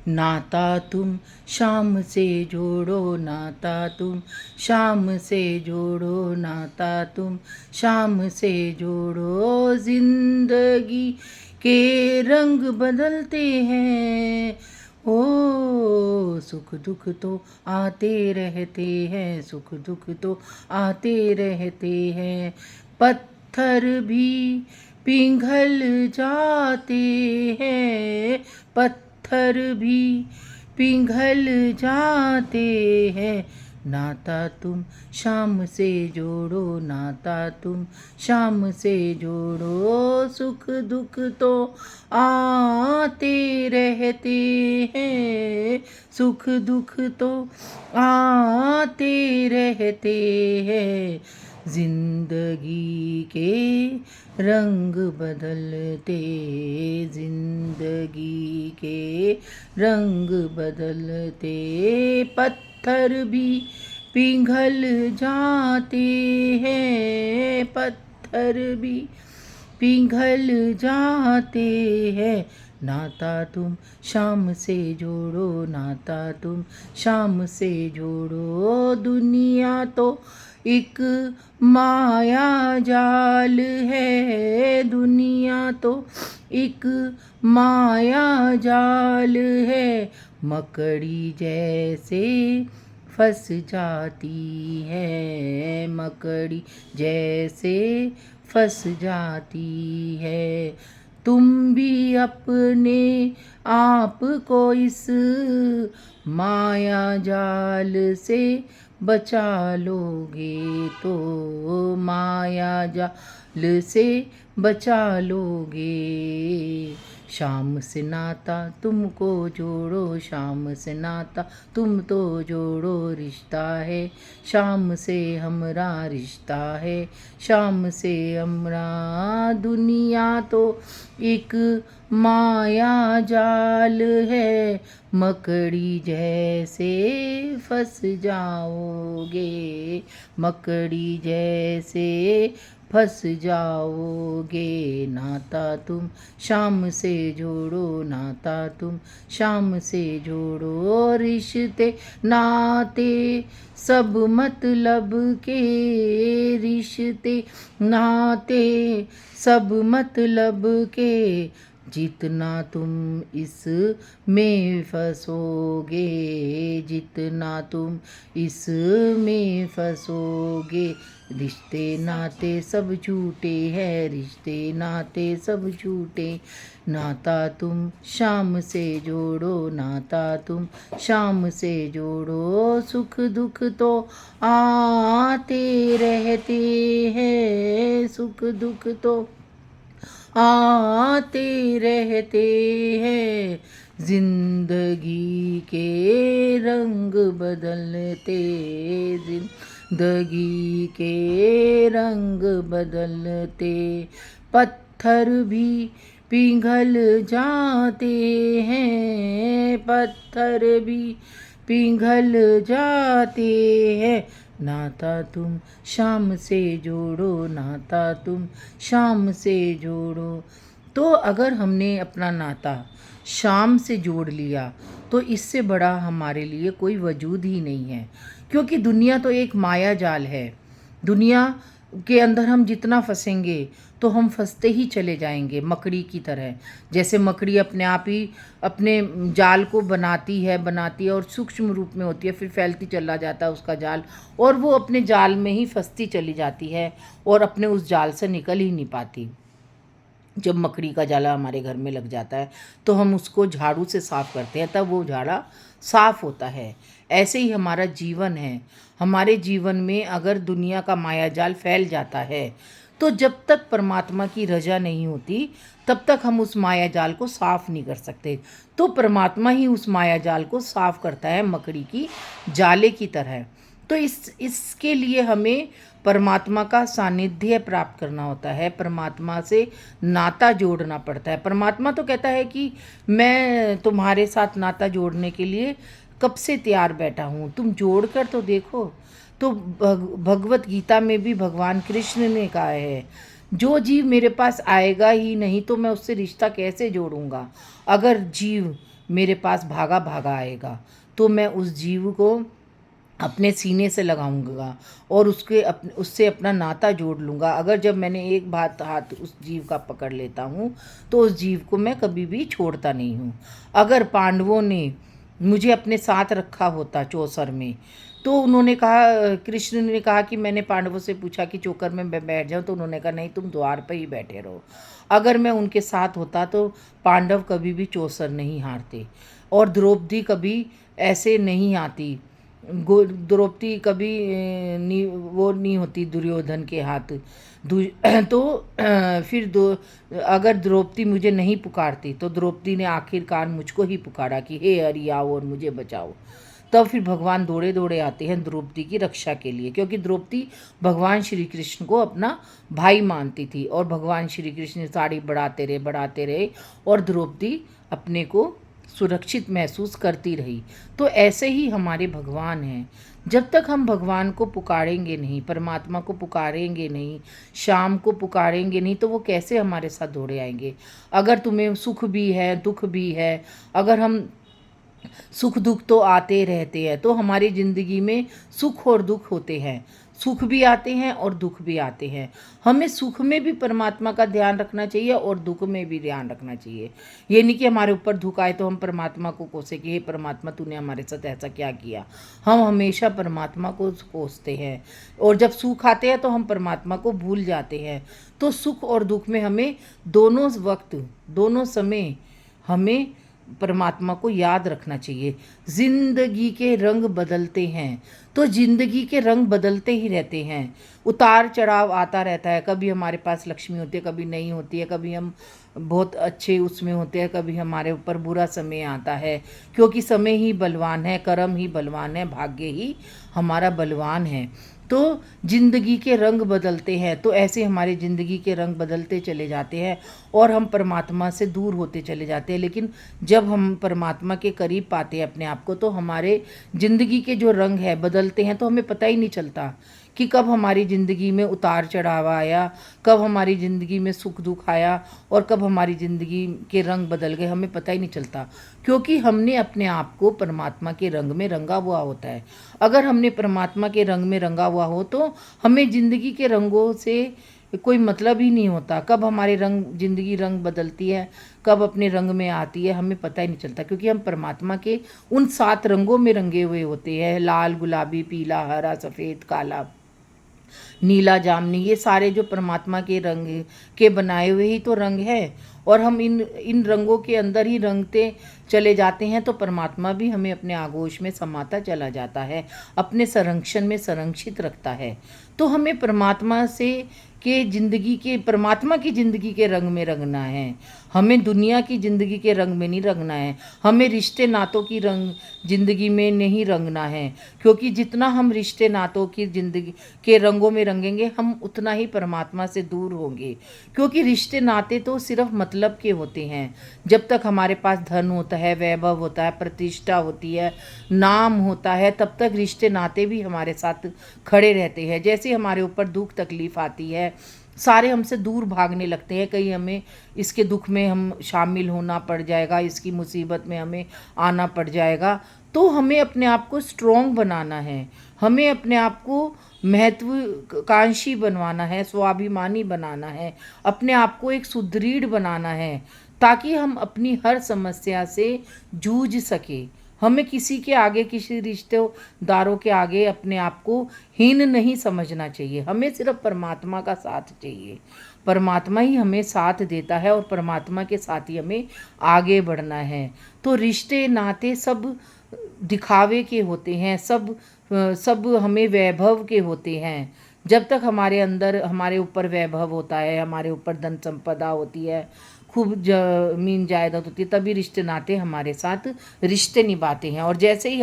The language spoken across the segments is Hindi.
नाता तुम शाम से जोड़ो, नाता तुम शाम से जोड़ो, नाता तुम शाम से जोड़ो। जिंदगी के रंग बदलते हैं, ओ सुख दुख तो आते रहते हैं, सुख दुख तो आते रहते हैं। पत्थर भी पिघल जाते हैं, पत्थर भी पिघल जाते हैं। नाता तुम शाम से जोड़ो, नाता तुम शाम से जोड़ो। सुख दुख तो आते रहते हैं, सुख दुख तो आते रहते हैं। जिंदगी के रंग बदलते, जिंदगी के रंग बदलते। पत्थर भी पिघल जाते हैं, पत्थर भी पिघल जाते हैं। नाता तुम शाम से जोड़ो, नाता तुम शाम से जोड़ो। दुनिया तो एक माया जाल है, दुनिया तो एक माया जाल है। मकड़ी जैसे फंस जाती है, मकड़ी जैसे फंस जाती है। तुम भी अपने आप को इस माया जाल से बचा लोगे तो, माया जाल से बचा लोगे। शाम से नाता तुमको जोड़ो, शाम से नाता तुम तो जोड़ो। रिश्ता है शाम से हमरा, रिश्ता है शाम से हमरा। दुनिया तो एक माया जाल है, मकड़ी जैसे फंस जाओगे, मकड़ी जैसे फंस जाओगे। नाता तुम शाम से जोड़ो, नाता तुम शाम से जोड़ो। रिश्ते नाते सब मतलब के, रिश्ते नाते सब मतलब के। जितना तुम इस में फंसोगे, जितना तुम इस में फंसोगे। रिश्ते नाते सब झूठे हैं, रिश्ते नाते सब झूठे। नाता तुम शाम से जोड़ो, नाता तुम शाम से जोड़ो। सुख दुख तो आते रहते हैं, सुख दुख तो आते रहते हैं। जिंदगी के रंग बदलते, जिंदगी के रंग बदलते। पत्थर भी पिघल जाते हैं, पत्थर भी पिघल जाते हैं। नाता तुम शाम से जोड़ो, नाता तुम शाम से जोड़ो। तो अगर हमने अपना नाता शाम से जोड़ लिया तो इससे बड़ा हमारे लिए कोई वजूद ही नहीं है, क्योंकि दुनिया तो एक माया जाल है। दुनिया के अंदर हम जितना फंसेंगे तो हम फंसते ही चले जाएंगे, मकड़ी की तरह। जैसे मकड़ी अपने आप ही अपने जाल को बनाती है और सूक्ष्म रूप में होती है, फिर फैलती चला जाता है उसका जाल, और वो अपने जाल में ही फंसती चली जाती है और अपने उस जाल से निकल ही नहीं पाती। जब मकड़ी का जाला हमारे घर में लग जाता है तो हम उसको झाड़ू से साफ़ करते हैं, तब वो झाड़ा साफ़ होता है। ऐसे ही हमारा जीवन है। हमारे जीवन में अगर दुनिया का माया जाल फैल जाता है तो जब तक परमात्मा की रजा नहीं होती तब तक हम उस माया जाल को साफ़ नहीं कर सकते। तो परमात्मा ही उस माया जाल को साफ़ करता है, मकड़ी की जाले की तरह। तो इसके लिए हमें परमात्मा का सानिध्य प्राप्त करना होता है, परमात्मा से नाता जोड़ना पड़ता है। परमात्मा तो कहता है कि मैं तुम्हारे साथ नाता जोड़ने के लिए कब से तैयार बैठा हूँ, तुम जोड़ कर तो देखो। तो भगवत गीता में भी भगवान कृष्ण ने कहा है, जो जीव मेरे पास आएगा ही नहीं तो मैं उससे रिश्ता कैसे जोड़ूंगा। अगर जीव मेरे पास भागा भागा आएगा, तो मैं उस जीव को अपने सीने से लगाऊंगा और उससे अपना नाता जोड़ लूँगा। अगर जब मैंने एक बात हाथ उस जीव का पकड़ लेता हूँ तो उस जीव को मैं कभी भी छोड़ता नहीं हूँ। अगर पांडवों ने मुझे अपने साथ रखा होता चौसर में, तो उन्होंने कहा, कृष्ण ने कहा कि मैंने पांडवों से पूछा कि चौकर में मैं बैठ जाऊँ, तो उन्होंने कहा नहीं, तुम द्वार पर ही बैठे रहो। अगर मैं उनके साथ होता तो पांडव कभी भी चौसर नहीं हारते और द्रौपदी कभी ऐसे नहीं आती। द्रौपदी कभी वो नहीं होती दुर्योधन के हाथ। तो फिर अगर द्रौपदी मुझे नहीं पुकारती तो द्रौपदी ने आखिरकार मुझको ही पुकारा कि हे हरि आओ और मुझे बचाओ। तब फिर भगवान दौड़े दौड़े आते हैं द्रौपदी की रक्षा के लिए, क्योंकि द्रौपदी भगवान श्री कृष्ण को अपना भाई मानती थी और भगवान श्री कृष्ण साड़ी बढ़ाते रहे और द्रौपदी अपने को सुरक्षित महसूस करती रही। तो ऐसे ही हमारे भगवान हैं। जब तक हम भगवान को पुकारेंगे नहीं, परमात्मा को पुकारेंगे नहीं, शाम को पुकारेंगे नहीं, तो वो कैसे हमारे साथ दौड़े आएंगे। अगर तुम्हें सुख भी है, दुख भी है, अगर हम सुख दुख तो आते रहते हैं, तो हमारी ज़िंदगी में सुख और दुख होते हैं, सुख भी आते हैं और दुख भी आते हैं। हमें सुख में भी परमात्मा का ध्यान रखना चाहिए और दुख में भी ध्यान रखना चाहिए। ये नहीं कि हमारे ऊपर दुख आए तो हम परमात्मा को कोसे कि हे परमात्मा तूने हमारे साथ ऐसा क्या किया। हम हमेशा परमात्मा को कोसते हैं और जब सुख आते हैं तो हम परमात्मा को भूल जाते हैं। तो सुख और दुख में हमें दोनों वक्त, दोनों समय हमें परमात्मा को याद रखना चाहिए। जिंदगी के रंग बदलते हैं, तो जिंदगी के रंग बदलते ही रहते हैं, उतार चढ़ाव आता रहता है। कभी हमारे पास लक्ष्मी होती है, कभी नहीं होती है, कभी हम बहुत अच्छे उसमें होते हैं, कभी हमारे ऊपर बुरा समय आता है, क्योंकि समय ही बलवान है, कर्म ही बलवान है, भाग्य ही हमारा बलवान है। तो जिंदगी के रंग बदलते हैं, तो ऐसे हमारे ज़िंदगी के रंग बदलते चले जाते हैं और हम परमात्मा से दूर होते चले जाते हैं। लेकिन जब हम परमात्मा के करीब पाते हैं अपने आप को, तो हमारे ज़िंदगी के जो रंग है बदलते हैं, तो हमें पता ही नहीं चलता कि कब हमारी ज़िंदगी में उतार चढ़ाव आया, कब हमारी ज़िंदगी में सुख दुख आया और कब हमारी ज़िंदगी के रंग बदल गए, हमें पता ही नहीं चलता, क्योंकि हमने अपने आप को परमात्मा के रंग में रंगा हुआ होता है। अगर हमने परमात्मा के रंग में रंगा हुआ हो तो हमें ज़िंदगी के रंगों से कोई मतलब ही नहीं होता। कब हमारे ज़िंदगी रंग बदलती है, कब अपने रंग में आती है, हमें पता ही नहीं चलता, क्योंकि हम परमात्मा के उन 7 रंगों में रंगे हुए होते हैं। लाल, गुलाबी, पीला, हरा, सफ़ेद, काला, नीला, जामनी, ये सारे जो परमात्मा के रंग के बनाए हुए ही तो रंग है। और हम इन रंगों के अंदर ही रंगते चले जाते हैं, तो परमात्मा भी हमें अपने आगोश में समाता चला जाता है, अपने संरक्षण में संरक्षित रखता है। तो हमें परमात्मा की ज़िंदगी के रंग में रंगना है, हमें दुनिया की ज़िंदगी के रंग में नहीं रंगना है, हमें रिश्ते नातों की ज़िंदगी में नहीं रंगना है, क्योंकि जितना हम रिश्ते नातों की ज़िंदगी के रंगों में रंगेंगे हम उतना ही परमात्मा से दूर होंगे। क्योंकि रिश्ते नाते तो सिर्फ मतलब के होते हैं। जब तक हमारे पास धन होता है, वैभव होता है, प्रतिष्ठा होती है, नाम होता है, तब तक रिश्ते नाते भी हमारे साथ खड़े रहते हैं। जैसे हमारे ऊपर दुख तकलीफ़ आती है, सारे हमसे दूर भागने लगते हैं, कहीं हमें इसके दुख में हम शामिल होना पड़ जाएगा, इसकी मुसीबत में हमें आना पड़ जाएगा। तो हमें अपने आप को स्ट्रॉन्ग बनाना है, हमें अपने आप को महत्वाकांक्षी बनवाना है, स्वाभिमानी बनाना है, अपने आप को एक सुदृढ़ बनाना है, ताकि हम अपनी हर समस्या से जूझ सके। हमें किसी के आगे, किसी रिश्तेदारों के आगे अपने आप को हीन नहीं समझना चाहिए। हमें सिर्फ परमात्मा का साथ चाहिए, परमात्मा ही हमें साथ देता है और परमात्मा के साथ ही हमें आगे बढ़ना है। तो रिश्ते नाते सब दिखावे के होते हैं, सब हमें वैभव के होते हैं। जब तक हमारे अंदर, हमारे ऊपर वैभव होता है, हमारे ऊपर धन संपदा होती है, खूब ज़मीन जायदाद होती है, तभी रिश्ते नाते हमारे साथ रिश्ते निभाते हैं। और जैसे ही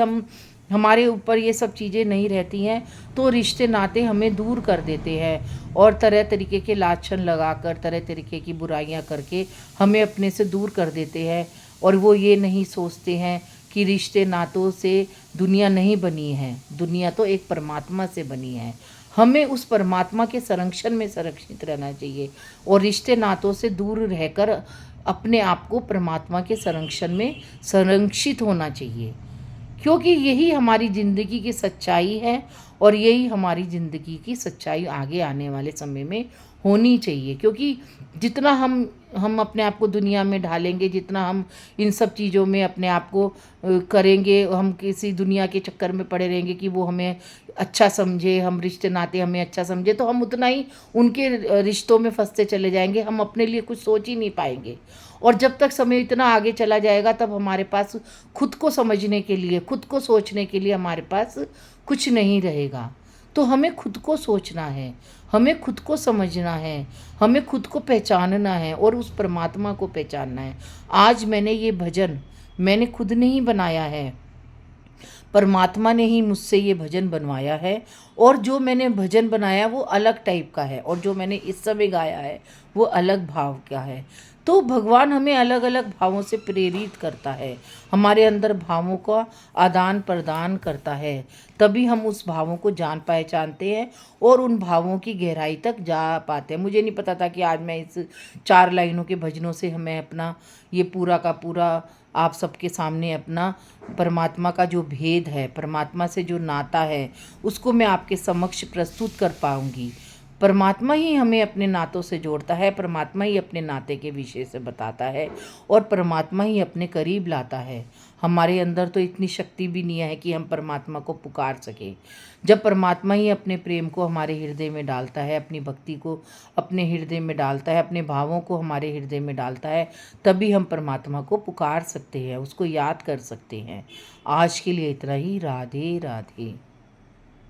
हमारे ऊपर ये सब चीज़ें नहीं रहती हैं, तो रिश्ते नाते हमें दूर कर देते हैं और तरह तरीके के लाछन लगाकर, तरह तरीके की बुराइयां करके हमें अपने से दूर कर देते हैं। और वो ये नहीं सोचते हैं कि रिश्ते नातों से दुनिया नहीं बनी है, दुनिया तो एक परमात्मा से बनी है। हमें उस परमात्मा के संरक्षण में संरक्षित रहना चाहिए और रिश्ते नातों से दूर रहकर अपने आप को परमात्मा के संरक्षण में संरक्षित होना चाहिए, क्योंकि यही हमारी ज़िंदगी की सच्चाई है और यही हमारी ज़िंदगी की सच्चाई आगे आने वाले समय में होनी चाहिए। क्योंकि जितना हम अपने आप को दुनिया में ढालेंगे, जितना हम इन सब चीज़ों में अपने आप को करेंगे, हम किसी दुनिया के चक्कर में पड़े रहेंगे कि वो हमें अच्छा समझे, हम रिश्ते नाते हमें अच्छा समझे, तो हम उतना ही उनके रिश्तों में फंसते चले जाएंगे, हम अपने लिए कुछ सोच ही नहीं पाएंगे। और जब तक समय इतना आगे चला जाएगा तब हमारे पास खुद को समझने के लिए, खुद को सोचने के लिए हमारे पास कुछ नहीं रहेगा। तो हमें खुद को सोचना है, हमें खुद को समझना है, हमें खुद को पहचानना है और उस परमात्मा को पहचानना है। आज मैंने ये भजन मैंने खुद नहीं बनाया है, परमात्मा ने ही मुझसे ये भजन बनवाया है। और जो मैंने भजन बनाया वो अलग टाइप का है और जो मैंने इस समय गाया है वो अलग भाव का है। तो भगवान हमें अलग अलग भावों से प्रेरित करता है, हमारे अंदर भावों का आदान प्रदान करता है, तभी हम उस भावों को जान पहचानते हैं और उन भावों की गहराई तक जा पाते हैं। मुझे नहीं पता था कि आज मैं इस 4 लाइनों के भजनों से हमें अपना ये पूरा का पूरा आप सबके सामने अपना परमात्मा का जो भेद है, परमात्मा से जो नाता है, उसको मैं आपके समक्ष प्रस्तुत कर पाऊँगी। परमात्मा ही हमें अपने नातों से जोड़ता है, परमात्मा ही अपने नाते के विषय से बताता है और परमात्मा ही अपने करीब लाता है। हमारे अंदर तो इतनी शक्ति भी नहीं है कि हम परमात्मा को पुकार सकें। जब परमात्मा ही अपने प्रेम को हमारे हृदय में डालता है, अपनी भक्ति को अपने हृदय में डालता है, अपने भावों को हमारे हृदय में डालता है, तभी हम परमात्मा को पुकार सकते हैं, उसको याद कर सकते हैं। आज के लिए इतना ही। राधे राधे।